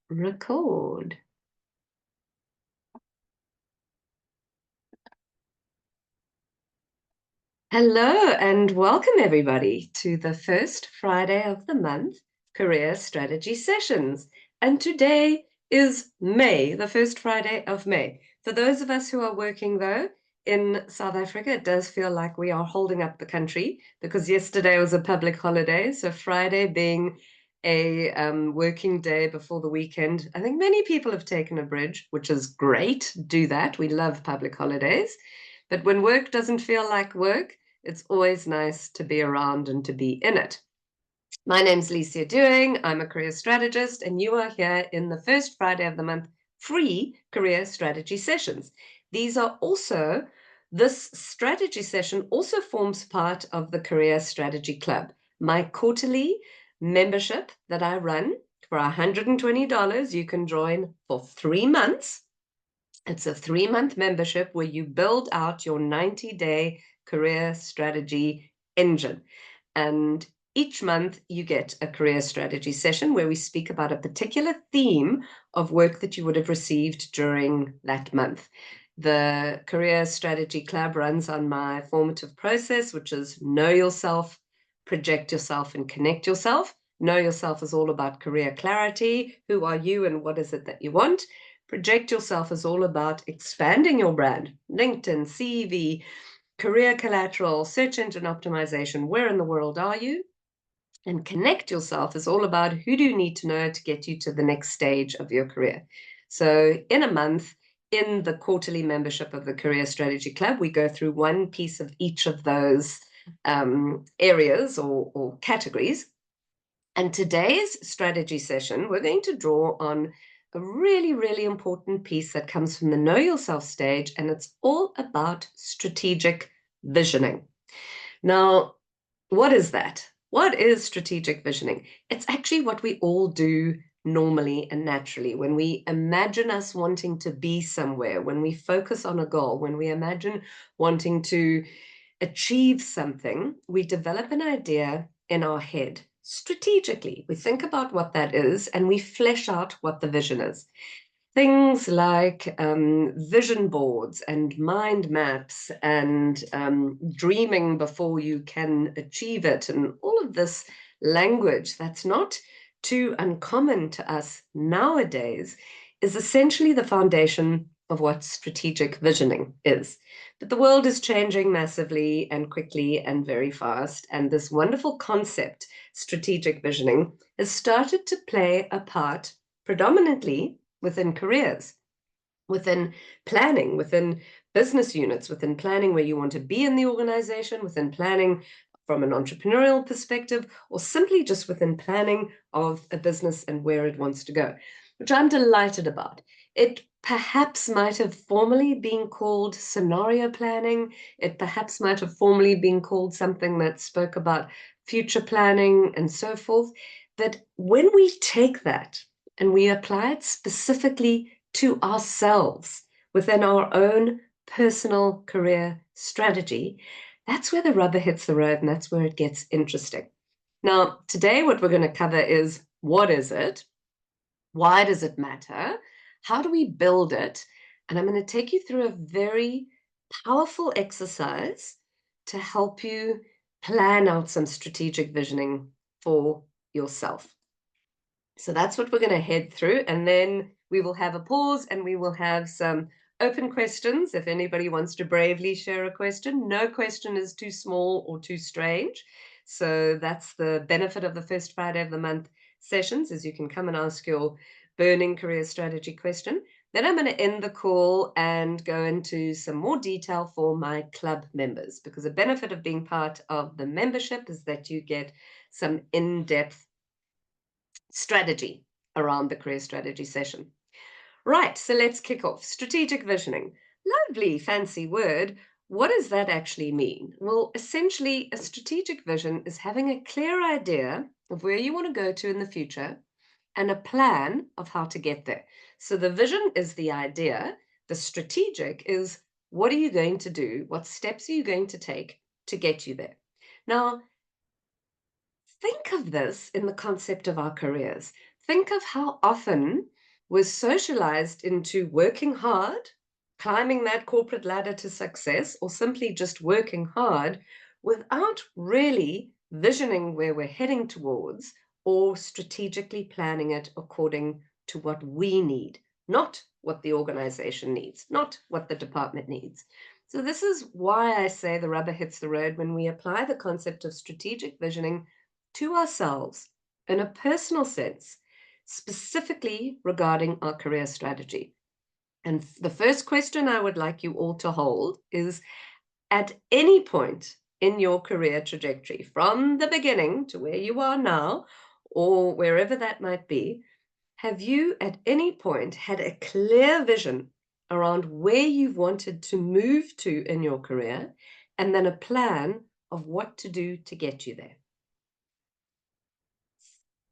Record. Hello and welcome everybody to the first Friday of the month career strategy sessions. And today is May, the first Friday of May. For those of us who are working though in South Africa, it does feel like we are holding up the country because yesterday was a public holiday. So Friday being a working day before the weekend. I think many people have taken a bridge, which is great. Do that. We love public holidays. But when work doesn't feel like work, it's always nice to be around and to be in it. My name's Licia Dewing. I'm a career strategist, and you are here in the first Friday of the month free career strategy sessions. These are also, this strategy session also forms part of the Career Strategy Club, my quarterly membership that I run for $120. You can join for 3 months. It's a 3-month membership where you build out your 90-day career strategy engine. And each month you get a career strategy session where we speak about a particular theme of work that you would have received during that month. The Career Strategy Club runs on my formative process, which is know yourself, project yourself, and connect yourself. Know yourself is all about career clarity. Who are you and what is it that you want? Project yourself is all about expanding your brand, LinkedIn, CV, career collateral, search engine optimization. Where in the world are you? And connect yourself is all about who do you need to know to get you to the next stage of your career. So in a month, in the quarterly membership of the Career Strategy Club, we go through one piece of each of those areas or categories. And today's strategy session, we're going to draw on a really, really important piece that comes from the Know Yourself stage, and it's all about strategic visioning. Now, what is that? What is strategic visioning? It's actually what we all do normally and naturally. When we imagine us wanting to be somewhere, when we focus on a goal, when we imagine wanting to achieve something, we develop an idea in our head strategically. We think about what that is and we flesh out what the vision is. Things like vision boards and mind maps and dreaming before you can achieve it, and all of this language that's not too uncommon to us nowadays is essentially the foundation of what strategic visioning is. But the world is changing massively and quickly and very fast, and this wonderful concept, strategic visioning, has started to play a part predominantly within careers, within planning, within business units, within planning where you want to be in the organization, within planning from an entrepreneurial perspective, or simply just within planning of a business and where it wants to go, which I'm delighted about. It perhaps might have formerly been called scenario planning. It perhaps might have formerly been called something that spoke about future planning and so forth. But when we take that and we apply it specifically to ourselves within our own personal career strategy, that's where the rubber hits the road and that's where it gets interesting. Now, today, what we're going to cover is what is it? Why does it matter? How do we build it? And I'm going to take you through a very powerful exercise to help you plan out some strategic visioning for yourself. So that's what we're going to head through. And then we will have a pause and we will have some open questions. If anybody wants to bravely share a question, no question is too small or too strange. So that's the benefit of the first Friday of the month sessions, is you can come and ask your burning career strategy question. Then I'm going to end the call and go into some more detail for my club members, because the benefit of being part of the membership is that you get some in-depth strategy around the career strategy session. Right, so let's kick off. Strategic visioning. Lovely, fancy word. What does that actually mean? Well, essentially, a strategic vision is having a clear idea of where you want to go to in the future and a plan of how to get there. So the vision is the idea. The strategic is what are you going to do? What steps are you going to take to get you there? Now, think of this in the concept of our careers. Think of how often was socialized into working hard, climbing that corporate ladder to success, or simply just working hard without really visioning where we're heading towards or strategically planning it according to what we need, not what the organization needs, not what the department needs. So, this is why I say the rubber hits the road when we apply the concept of strategic visioning to ourselves in a personal sense, specifically regarding our career strategy. And the first question I would like you all to hold is, at any point in your career trajectory, from the beginning to where you are now, or wherever that might be, have you at any point had a clear vision around where you've wanted to move to in your career, and then a plan of what to do to get you there?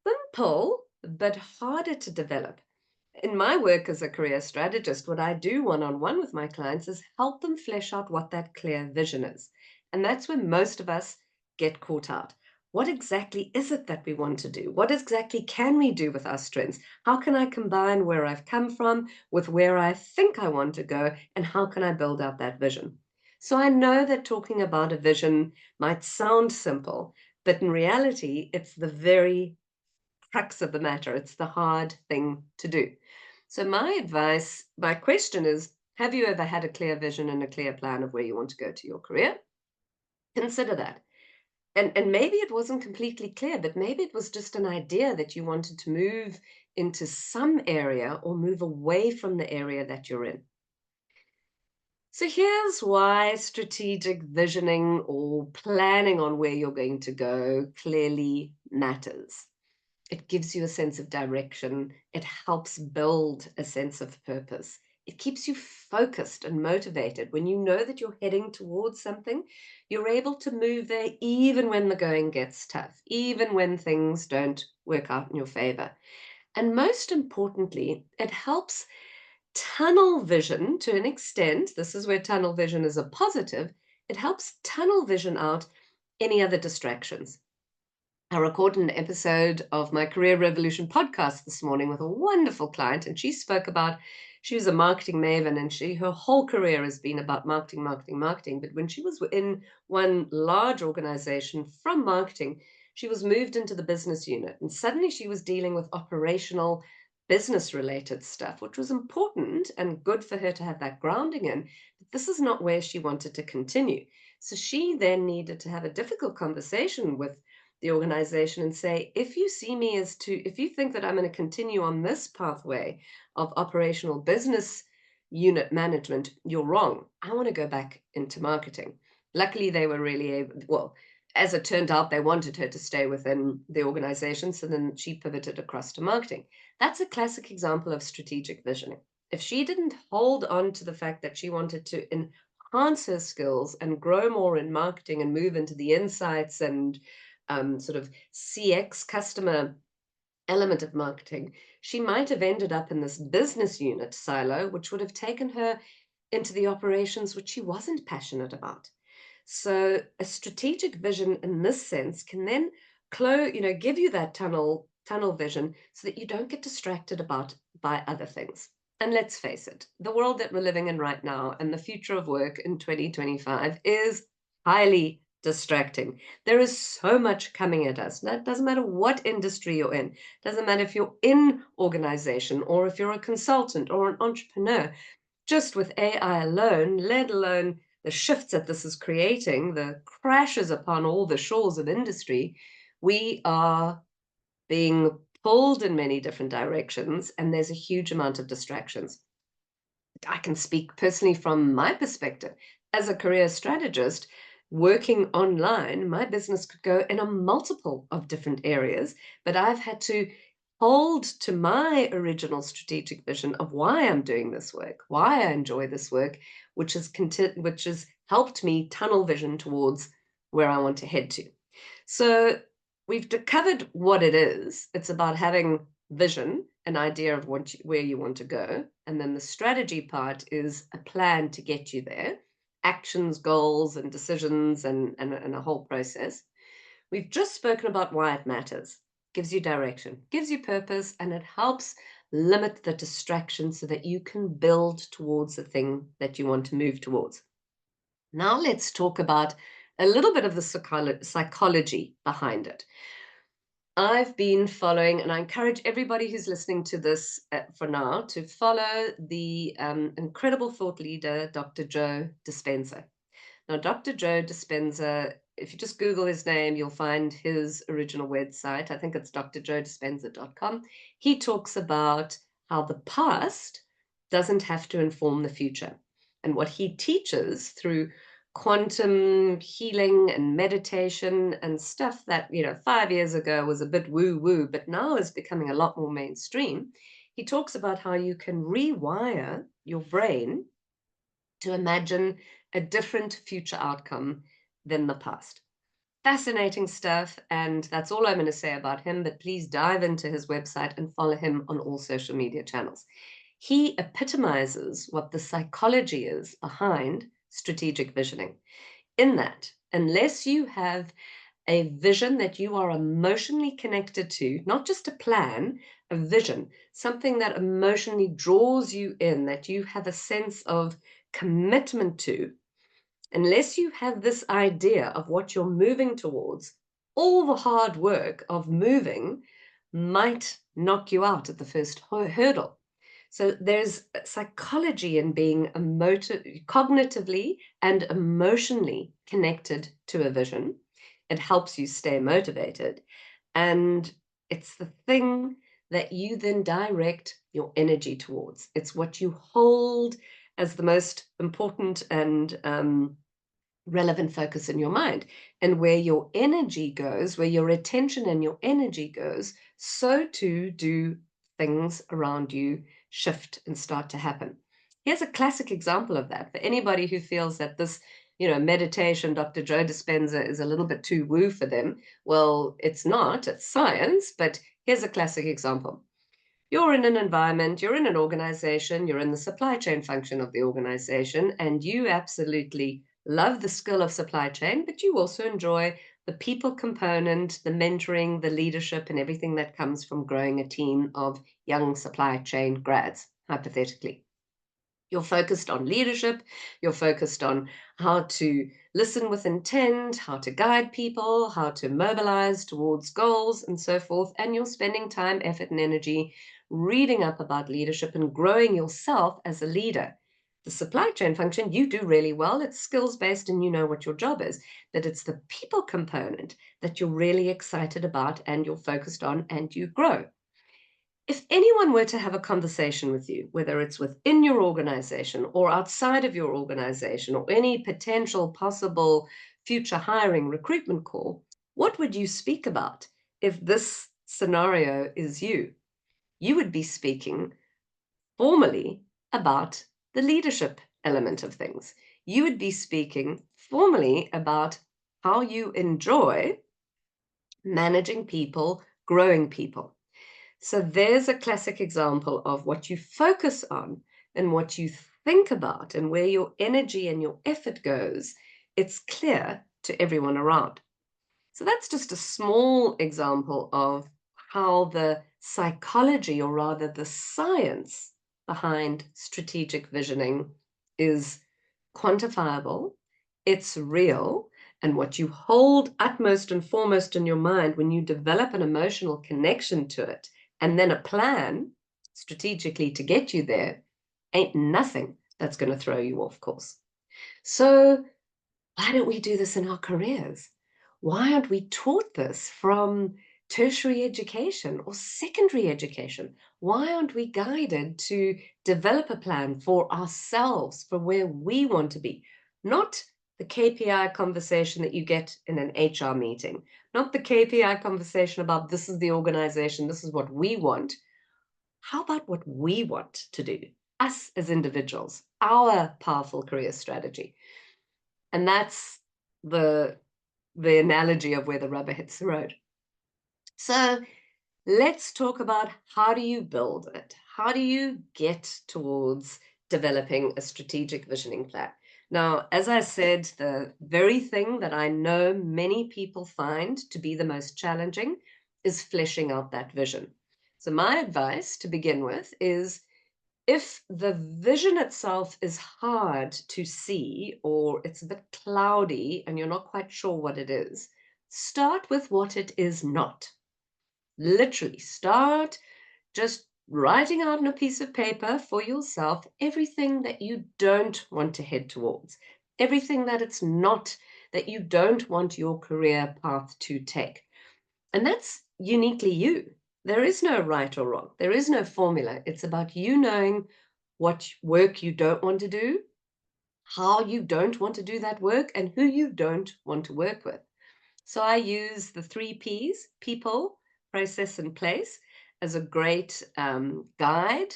Simple, but harder to develop. In my work as a career strategist, what I do one on one with my clients is help them flesh out what that clear vision is. And that's where most of us get caught out. What exactly is it that we want to do? What exactly can we do with our strengths? How can I combine where I've come from with where I think I want to go? And how can I build out that vision? So I know that talking about a vision might sound simple, but in reality, it's the very crux of the matter. It's the hard thing to do. So, my advice, my question is, have you ever had a clear vision and a clear plan of where you want to go to your career? Consider that. And maybe it wasn't completely clear, but maybe it was just an idea that you wanted to move into some area or move away from the area that you're in. So here's why strategic visioning or planning on where you're going to go clearly matters. It gives you a sense of direction. It helps build a sense of purpose. It keeps you focused and motivated. When you know that you're heading towards something, you're able to move there even when the going gets tough, even when things don't work out in your favor. And most importantly, it helps tunnel vision to an extent. This is where tunnel vision is a positive. It helps tunnel vision out any other distractions. I recorded an episode of my Career Revolution podcast this morning with a wonderful client, and she spoke about, she was a marketing maven, and her whole career has been about marketing, marketing, marketing. But when she was in one large organization from marketing, she was moved into the business unit, and suddenly she was dealing with operational business related stuff, which was important and good for her to have that grounding in. But this is not where she wanted to continue. So she then needed to have a difficult conversation with the organization and say, if you see me as if you think that I'm going to continue on this pathway of operational business unit management, you're wrong. I want to go back into marketing. Luckily, they were really able, well, as it turned out, they wanted her to stay within the organization. So then she pivoted across to marketing. That's a classic example of strategic visioning. If she didn't hold on to the fact that she wanted to enhance her skills and grow more in marketing and move into the insights and sort of CX customer element of marketing, she might have ended up in this business unit silo, which would have taken her into the operations which she wasn't passionate about. So a strategic vision in this sense can then give you that tunnel vision so that you don't get distracted by other things. And let's face it, the world that we're living in right now and the future of work in 2025 is highly distracting. There is so much coming at us. That doesn't matter what industry you're in. Doesn't matter if you're in organization or if you're a consultant or an entrepreneur. Just with AI alone, let alone the shifts that this is creating, the crashes upon all the shores of industry, we are being pulled in many different directions, and there's a huge amount of distractions. I can speak personally from my perspective. As a career strategist, working online, my business could go in a multiple of different areas, but I've had to hold to my original strategic vision of why I'm doing this work, why I enjoy this work, which has helped me tunnel vision towards where I want to head to. So we've covered what it is. It's about having vision, an idea of where you want to go. And then the strategy part is a plan to get you there, actions, goals, and decisions, and a whole process. We've just spoken about why it matters. Gives you direction, gives you purpose, and it helps limit the distractions so that you can build towards the thing that you want to move towards. Now let's talk about a little bit of the psychology behind it. I've been following, and I encourage everybody who's listening to this for now to follow the incredible thought leader, Dr. Joe Dispenza. Now, Dr. Joe Dispenza, if you just Google his name, you'll find his original website. I think it's drjoedispenza.com. He talks about how the past doesn't have to inform the future. And what he teaches through quantum healing and meditation and stuff that, 5 years ago was a bit woo-woo, but now is becoming a lot more mainstream. He talks about how you can rewire your brain to imagine a different future outcome than the past. Fascinating stuff, and that's all I'm going to say about him, but please dive into his website and follow him on all social media channels. He epitomizes what the psychology is behind strategic visioning, in that unless you have a vision that you are emotionally connected to, not just a plan, a vision, something that emotionally draws you in, that you have a sense of commitment to, unless you have this idea of what you're moving towards, all the hard work of moving might knock you out at the first hurdle. So there's psychology in being cognitively and emotionally connected to a vision. It helps you stay motivated. And it's the thing that you then direct your energy towards. It's what you hold as the most important and relevant focus in your mind. And where your energy goes, where your attention and your energy goes, so too do things around you shift and start to happen. Here's a classic example of that for anybody who feels that this, meditation, Dr. Joe Dispenza is a little bit too woo for them. Well, it's not, it's science, but here's a classic example. You're in an environment, you're in an organization, you're in the supply chain function of the organization, and you absolutely love the skill of supply chain, but you also enjoy the people component, the mentoring, the leadership, and everything that comes from growing a team of young supply chain grads, hypothetically. You're focused on leadership, you're focused on how to listen with intent, how to guide people, how to mobilize towards goals, and so forth. And you're spending time, effort, and energy reading up about leadership and growing yourself as a leader. The supply chain function, you do really well. It's skills-based and you know what your job is. But it's the people component that you're really excited about and you're focused on and you grow. If anyone were to have a conversation with you, whether it's within your organization or outside of your organization or any potential possible future hiring recruitment call, what would you speak about if this scenario is you? You would be speaking formally about the leadership element of things. You would be speaking formally about how you enjoy managing people, growing people. So there's a classic example of what you focus on and what you think about and where your energy and your effort goes. It's clear to everyone around. So that's just a small example of how the psychology, or rather the science behind strategic visioning, is quantifiable, it's real, and what you hold utmost and foremost in your mind when you develop an emotional connection to it, and then a plan strategically to get you there, ain't nothing that's going to throw you off course. So why don't we do this in our careers? Why aren't we taught this from tertiary education or secondary education? Why aren't we guided to develop a plan for ourselves, for where we want to be? Not the KPI conversation that you get in an HR meeting, not the KPI conversation about this is the organization, this is what we want. How about what we want to do, us as individuals, our powerful career strategy? And that's the analogy of where the rubber hits the road. So let's talk about how do you build it? How do you get towards developing a strategic visioning plan? Now, as I said, the very thing that I know many people find to be the most challenging is fleshing out that vision. So my advice to begin with is if the vision itself is hard to see or it's a bit cloudy and you're not quite sure what it is, start with what it is not. Literally, start just writing out on a piece of paper for yourself everything that you don't want to head towards, everything that it's not, that you don't want your career path to take. And that's uniquely you. There is no right or wrong. There is no formula. It's about you knowing what work you don't want to do, how you don't want to do that work, and who you don't want to work with. So I use the 3 Ps: people, process, and place, as a great guide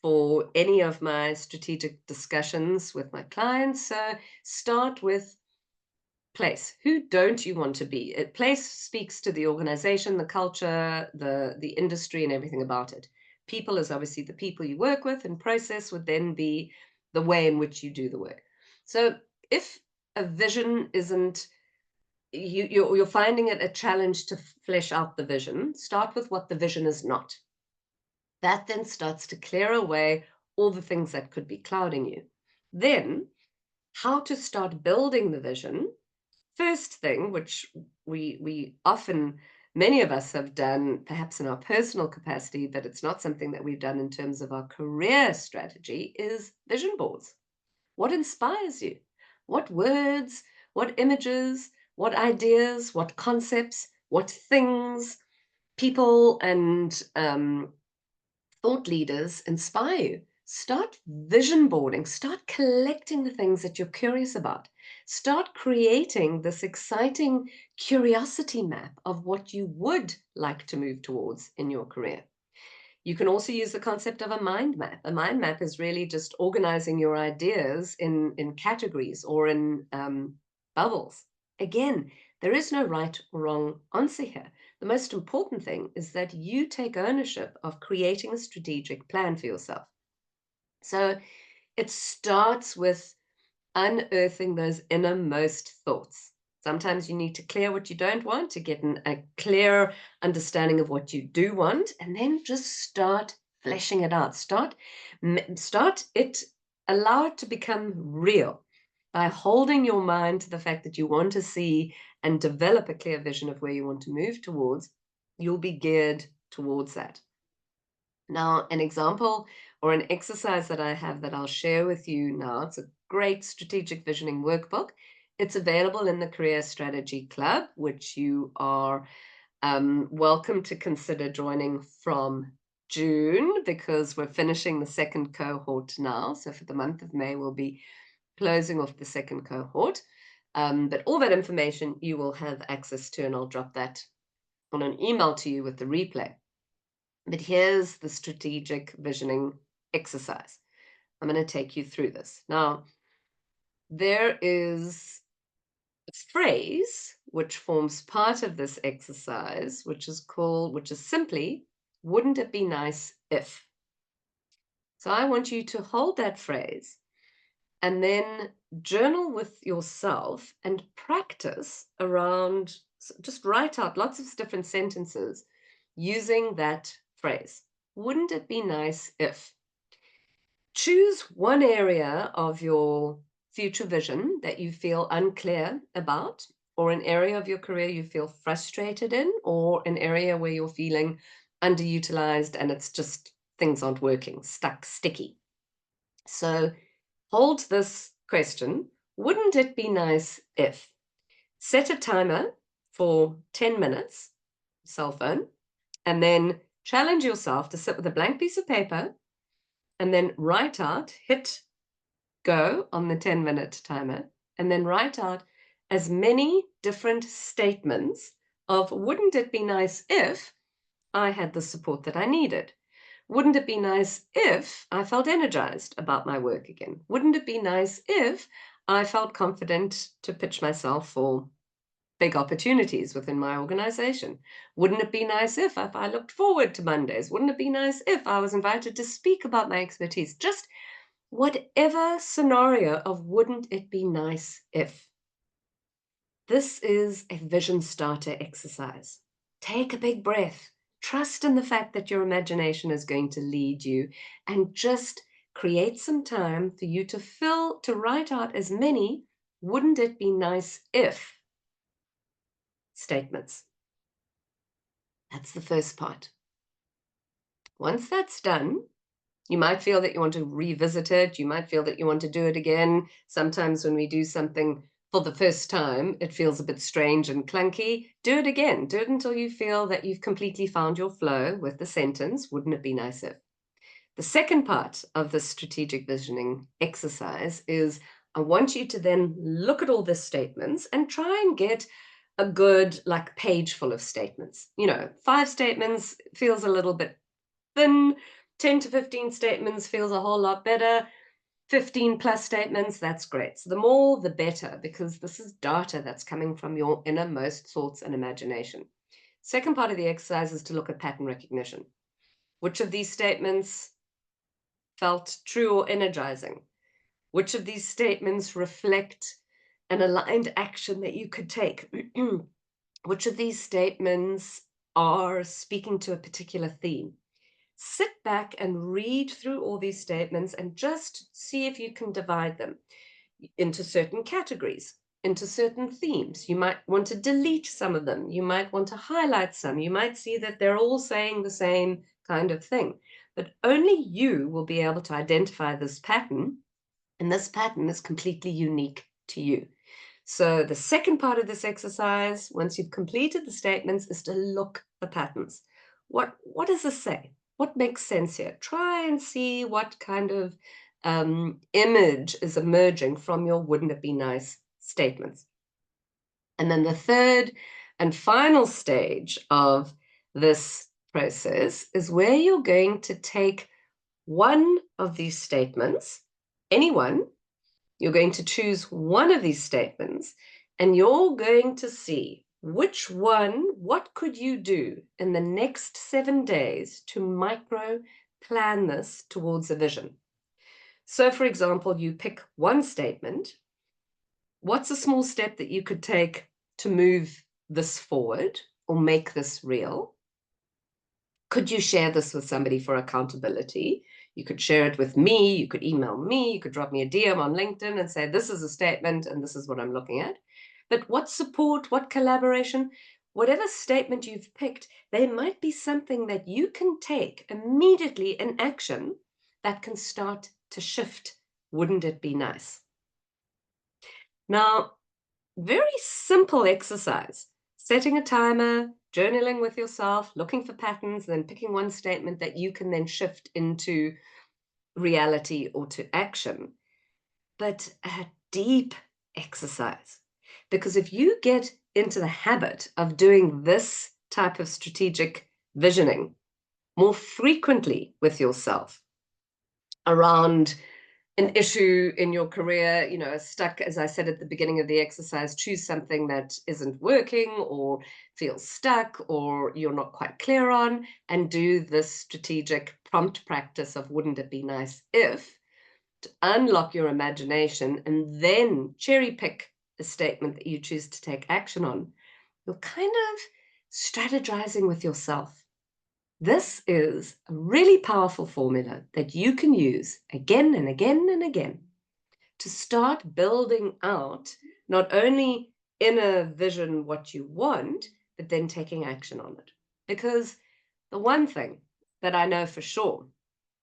for any of my strategic discussions with my clients. So start with place. Who don't you want to be? Place speaks to the organization, the culture, the industry, and everything about it. People is obviously the people you work with, and process would then be the way in which you do the work. So if a vision isn't you're finding it a challenge to flesh out the vision, start with what the vision is not. That then starts to clear away all the things that could be clouding you. Then, how to start building the vision. First thing, which we often, many of us have done, perhaps in our personal capacity, but it's not something that we've done in terms of our career strategy, is vision boards. What inspires you? What words, what images, what ideas, what concepts, what things, people, and thought leaders inspire you? Start vision boarding, start collecting the things that you're curious about. Start creating this exciting curiosity map of what you would like to move towards in your career. You can also use the concept of a mind map. A mind map is really just organizing your ideas in categories or in bubbles. Again, there is no right or wrong answer here. The most important thing is that you take ownership of creating a strategic plan for yourself. So it starts with unearthing those innermost thoughts. Sometimes you need to clear what you don't want to get a clear understanding of what you do want, and then just start fleshing it out. Start it, allow it to become real by holding your mind to the fact that you want to see and develop a clear vision of where you want to move towards. You'll be geared towards that. Now, an example or an exercise that I have that I'll share with you now, it's a great strategic visioning workbook. It's available in the Career Strategy Club, which you are welcome to consider joining from June, because we're finishing the second cohort now. So for the month of May, we'll be closing off the second cohort. But all that information you will have access to, and I'll drop that on an email to you with the replay. But here's the strategic visioning exercise. I'm going to take you through this. Now, there is a phrase which forms part of this exercise, which is simply, wouldn't it be nice if? So I want you to hold that phrase and then journal with yourself and practice around, just write out lots of different sentences using that phrase. Wouldn't it be nice if? Choose one area of your future vision that you feel unclear about, or an area of your career you feel frustrated in, or an area where you're feeling underutilized and it's just things aren't working, stuck, sticky. So hold this question, wouldn't it be nice if? Set a timer for 10 minutes, cell phone, and then challenge yourself to sit with a blank piece of paper and then write out, hit go on the 10-minute timer, and then write out as many different statements of, wouldn't it be nice if I had the support that I needed? Wouldn't it be nice if I felt energized about my work again? Wouldn't it be nice if I felt confident to pitch myself for big opportunities within my organization? Wouldn't it be nice if I looked forward to Mondays? Wouldn't it be nice if I was invited to speak about my expertise? Just whatever scenario of wouldn't it be nice if. This is a vision starter exercise. Take a big breath. Trust in the fact that your imagination is going to lead you, and just create some time for you to write out as many "wouldn't it be nice if" statements. That's the first part. Once that's done, you might feel that you want to revisit it. You might feel that you want to do it again. Sometimes when we do something for the first time, it feels a bit strange and clunky. Do it again. Do it until you feel that you've completely found your flow with the sentence, "Wouldn't it be nice if?" The second part of the strategic visioning exercise is, I want you to then look at all the statements and try and get a good like page full of statements. 5 statements feels a little bit thin. 10 to 15 statements feels a whole lot better. 15 plus statements, that's great. So the more, the better, because this is data that's coming from your innermost thoughts and imagination. Second part of the exercise is to look at pattern recognition. Which of these statements felt true or energizing? Which of these statements reflect an aligned action that you could take? Which of these statements are speaking to a particular theme? Sit back and read through all these statements and just see if you can divide them into certain categories, into certain themes. You might want to delete some of them. You might want to highlight some. You might see that they're all saying the same kind of thing. But only you will be able to identify this pattern, and this pattern is completely unique to you. So the second part of this exercise, once you've completed the statements, is to look for patterns. What does this say? What makes sense here? Try and see what kind of image is emerging from your "wouldn't it be nice" statements. And then the third and final stage of this process is where you're going to take one of these statements, any one. You're going to choose one of these statements, and you're going to see which one, what could you do in the next 7 days to micro plan this towards a vision. So, for example, you pick one statement. What's a small step that you could take to move this forward or make this real? Could you share this with somebody for accountability? You could share it with me, you could email me, you could drop me a DM on LinkedIn and say, this is a statement and this is what I'm looking at. But what support, what collaboration, whatever statement you've picked, there might be something that you can take immediately in action that can start to shift. Wouldn't it be nice? Now, very simple exercise. Setting a timer, journaling with yourself, looking for patterns, then picking one statement that you can then shift into reality or to action. But a deep exercise. Because if you get into the habit of doing this type of strategic visioning more frequently with yourself around an issue in your career, stuck, as I said at the beginning of the exercise, choose something that isn't working or feels stuck or you're not quite clear on, and do this strategic prompt practice of "wouldn't it be nice if," to unlock your imagination and then cherry pick a statement that you choose to take action on. You're kind of strategizing with yourself. This is a really powerful formula that you can use again and again and again to start building out not only inner vision what you want, but then taking action on it. Because the one thing that I know for sure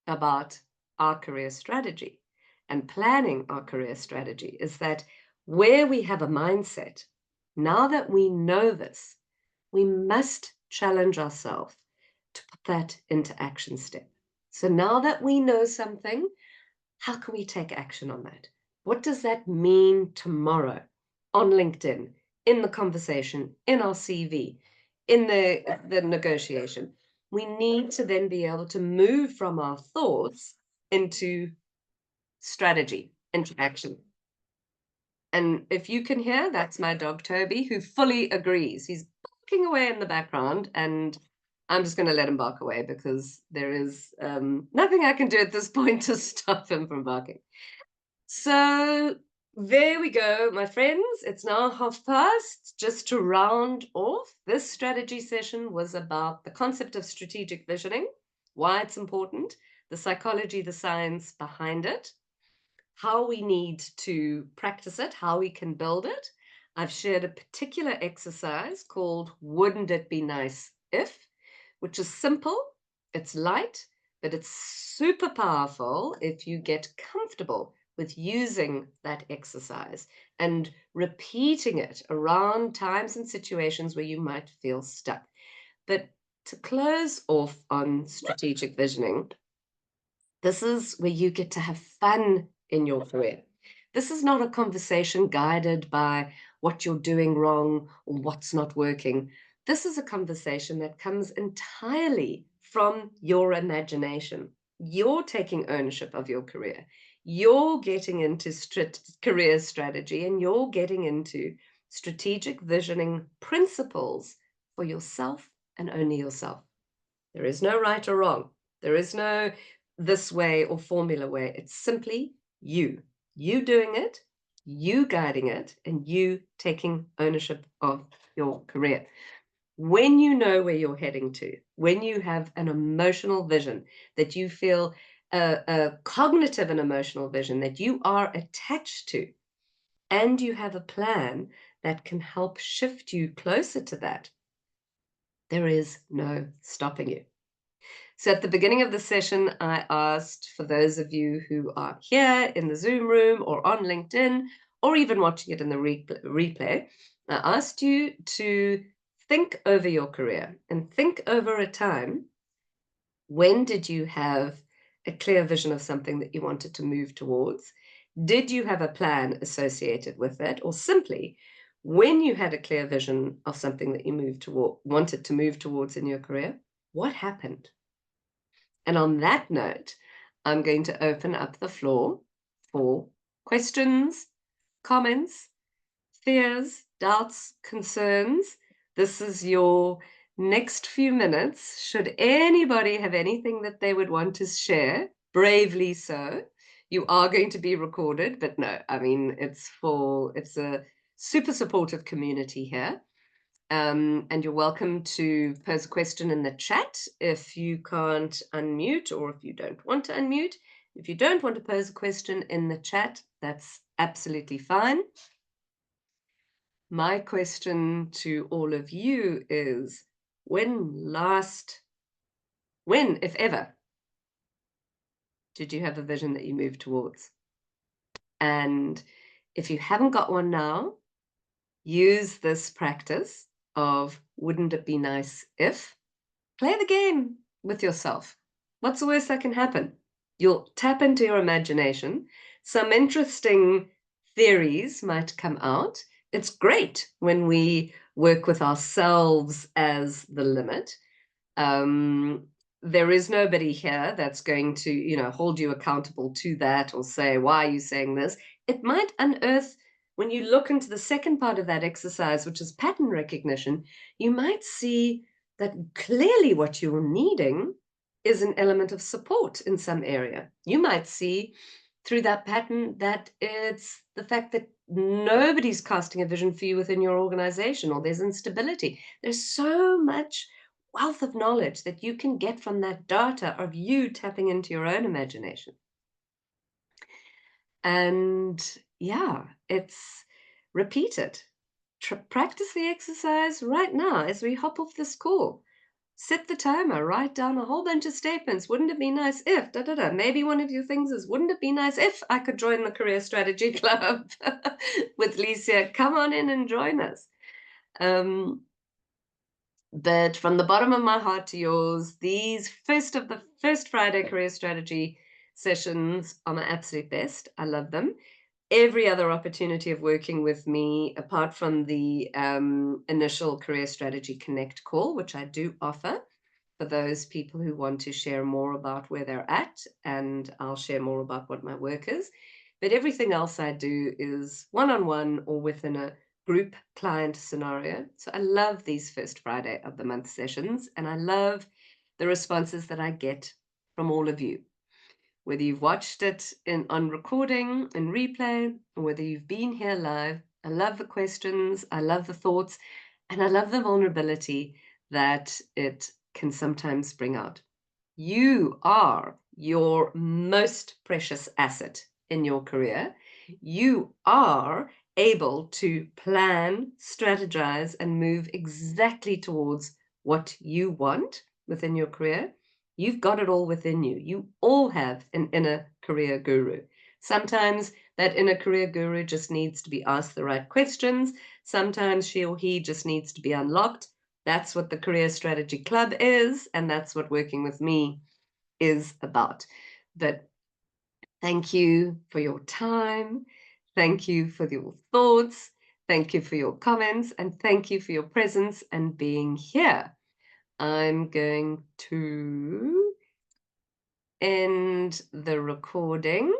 about our career strategy and planning our career strategy is that where we have a mindset, now that we know this, we must challenge ourselves to put that into action step. So now that we know something, how can we take action on that? What does that mean tomorrow on LinkedIn, in the conversation, in our CV, in the negotiation? We need to then be able to move from our thoughts into strategy, into action. And if you can hear, that's my dog Toby, who fully agrees. He's barking away in the background, and I'm just going to let him bark away because there is nothing I can do at this point to stop him from barking. So There we go, my friends. It's now past. Just to round off, this strategy session was about the concept of strategic visioning, why it's important, the psychology, the science behind it, how we need to practice it, how we can build it. I've shared a particular exercise called Wouldn't It Be Nice If, which is simple, it's light, but it's super powerful if you get comfortable with using that exercise and repeating it around times and situations where you might feel stuck. But to close off on strategic visioning, this is where you get to have fun in your career. This is not a conversation guided by what you're doing wrong or what's not working. This is a conversation that comes entirely from your imagination. You're taking ownership of your career. You're getting into career strategy and you're getting into strategic visioning principles for yourself and only yourself. There is no right or wrong. There is no this way or formula way. It's simply you. You doing it, you guiding it, and you taking ownership of your career. When you know where you're heading to, when you have an emotional vision that you feel a cognitive and emotional vision that you are attached to, and you have a plan that can help shift you closer to that, there is no stopping you. So at the beginning of the session, I asked for those of you who are here in the Zoom room or on LinkedIn, or even watching it in the replay, I asked you to think over your career and think over a time. When did you have a clear vision of something that you wanted to move towards? Did you have a plan associated with it? Or simply, when you had a clear vision of something that you wanted to move towards in your career, what happened? And on that note, I'm going to open up the floor for questions, comments, fears, doubts, concerns. This is your next few minutes. Should anybody have anything that they would want to share, bravely so. You are going to be recorded, but no, I mean, it's a super supportive community here. And you're welcome to pose a question in the chat if you can't unmute or if you don't want to unmute. If you don't want to pose a question in the chat, that's absolutely fine. My question to all of you is, when, if ever, did you have a vision that you moved towards? And if you haven't got one now, use this practice of wouldn't it be nice if? Play the game with yourself. What's the worst that can happen? You'll tap into your imagination. Some interesting theories might come out. It's great when we work with ourselves as the limit. There is nobody here that's going to, hold you accountable to that or say, why are you saying this? It might unearth, when you look into the second part of that exercise, which is pattern recognition, you might see that clearly what you're needing is an element of support in some area. You might see through that pattern that it's the fact that nobody's casting a vision for you within your organization, or there's instability. There's so much wealth of knowledge that you can get from that data of you tapping into your own imagination. And yeah, it's repeat it. Practice the exercise right now as we hop off this call. Set the timer, write down a whole bunch of statements. Wouldn't it be nice if, da da da. Maybe one of your things is, wouldn't it be nice if I could join the Career Strategy Club with Licia? Come on in and join us. But from the bottom of my heart to yours, these first Friday career strategy sessions are my absolute best. I love them. Every other opportunity of working with me, apart from the initial Career Strategy Connect call, which I do offer for those people who want to share more about where they're at, and I'll share more about what my work is. But everything else I do is one-on-one or within a group client scenario. So I love these first Friday of the month sessions, and I love the responses that I get from all of you. Whether you've watched it on recording, in replay, or whether you've been here live, I love the questions, I love the thoughts, and I love the vulnerability that it can sometimes bring out. You are your most precious asset in your career. You are able to plan, strategize, and move exactly towards what you want within your career. You've got it all within you. You all have an inner career guru. Sometimes that inner career guru just needs to be asked the right questions. Sometimes she or he just needs to be unlocked. That's what the Career Strategy Club is, and that's what working with me is about. But thank you for your time. Thank you for your thoughts. Thank you for your comments. And thank you for your presence and being here. I'm going to end the recording.